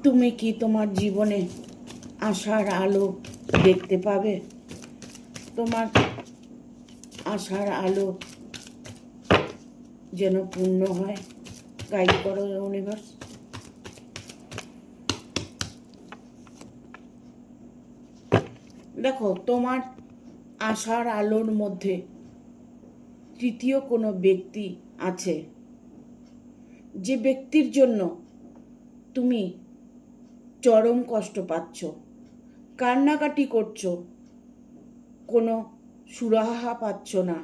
তুমি কি তোমার জীবনে আশার আলো দেখতে পাবে? তোমার আশার আলো যেন পূর্ণ হয়। গাইড করো ইউনিভার্স। দেখো, তোমার আশার আলোর মধ্যে তৃতীয় কোনো ব্যক্তি আছে, যে ব্যক্তির জন্য তুমি চরম কষ্ট পাচ্ছ, কান্নাকাটি করছো, কোনো সুরাহা পাচ্ছ না।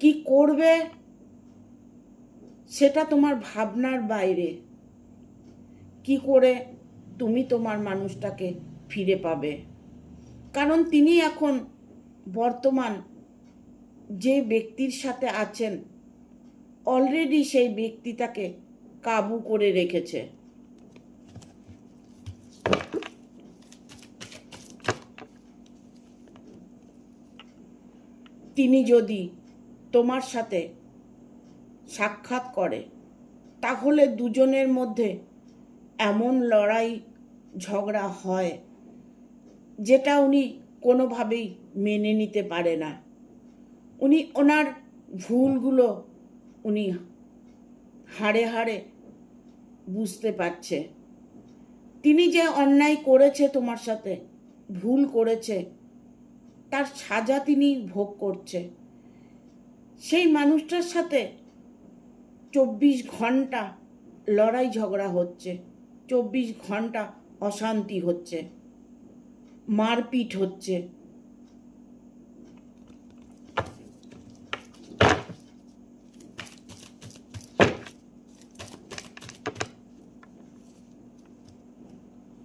কি করবে সেটা তোমার ভাবনার বাইরে। কি করে তুমি তোমার মানুষটাকে ফিরে পাবে? কারণ তিনি এখন বর্তমান যে ব্যক্তির সাথে আছেন, অলরেডি সেই ব্যক্তিটাকে কাবু করে রেখেছে। তিনি যদি তোমার সাথে সাক্ষাৎ করে, তাহলে দুজনের মধ্যে এমন লড়াই ঝগড়া হয় যেটা উনি কোনোভাবেই মেনে নিতে পারে না। উনি ওনার ভুলগুলো উনি হাড়ে হাড়ে বুঝতে পারছে। তিনি যে অন্যায় করেছে, তোমার সাথে ভুল করেছে, তার সাজা তিনি ভোগ করছে। সেই মানুষটার সাথে 24 ঘন্টা লড়াই ঝগড়া হচ্ছে, 24 ঘন্টা অশান্তি হচ্ছে, মারপিট হচ্ছে।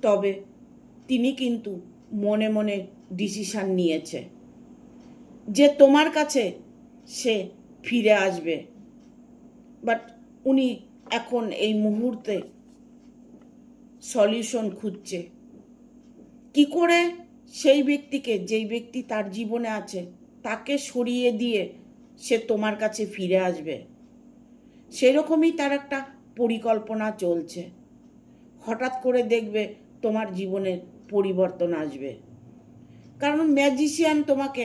তবে তিনি কিন্তু মনে মনে ডিসিশন নিয়েছে যে তোমার কাছে সে ফিরে আসবে। বাট উনি এখন এই মুহূর্তে সলিউশন খুঁজছে। কি করে সেই ব্যক্তিকে, যেই ব্যক্তি তার জীবনে আছে, তাকে সরিয়ে দিয়ে সে তোমার কাছে ফিরে আসবে, সেরকমই তার একটা পরিকল্পনা চলছে। হঠাৎ করে দেখবে তোমার জীবনের পরিবর্তন আসবে, কারণ ম্যাজিশিয়ান তোমাকে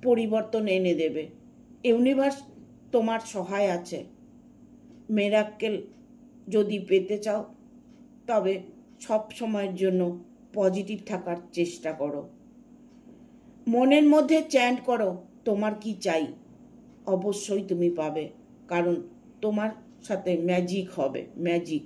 পরিবর্তন এনে দেবে। ইউনিভার্স তোমার সহায় আছে। মিরাক্কেল যদি পেতে চাও, তবে সব সময়ের জন্য পজিটিভ থাকার চেষ্টা করো। মনের মধ্যে চ্যান্ট করো, তোমার কি চাই, অবশ্যই তুমি পাবে। কারণ তোমার সাথে ম্যাজিক হবে, ম্যাজিক।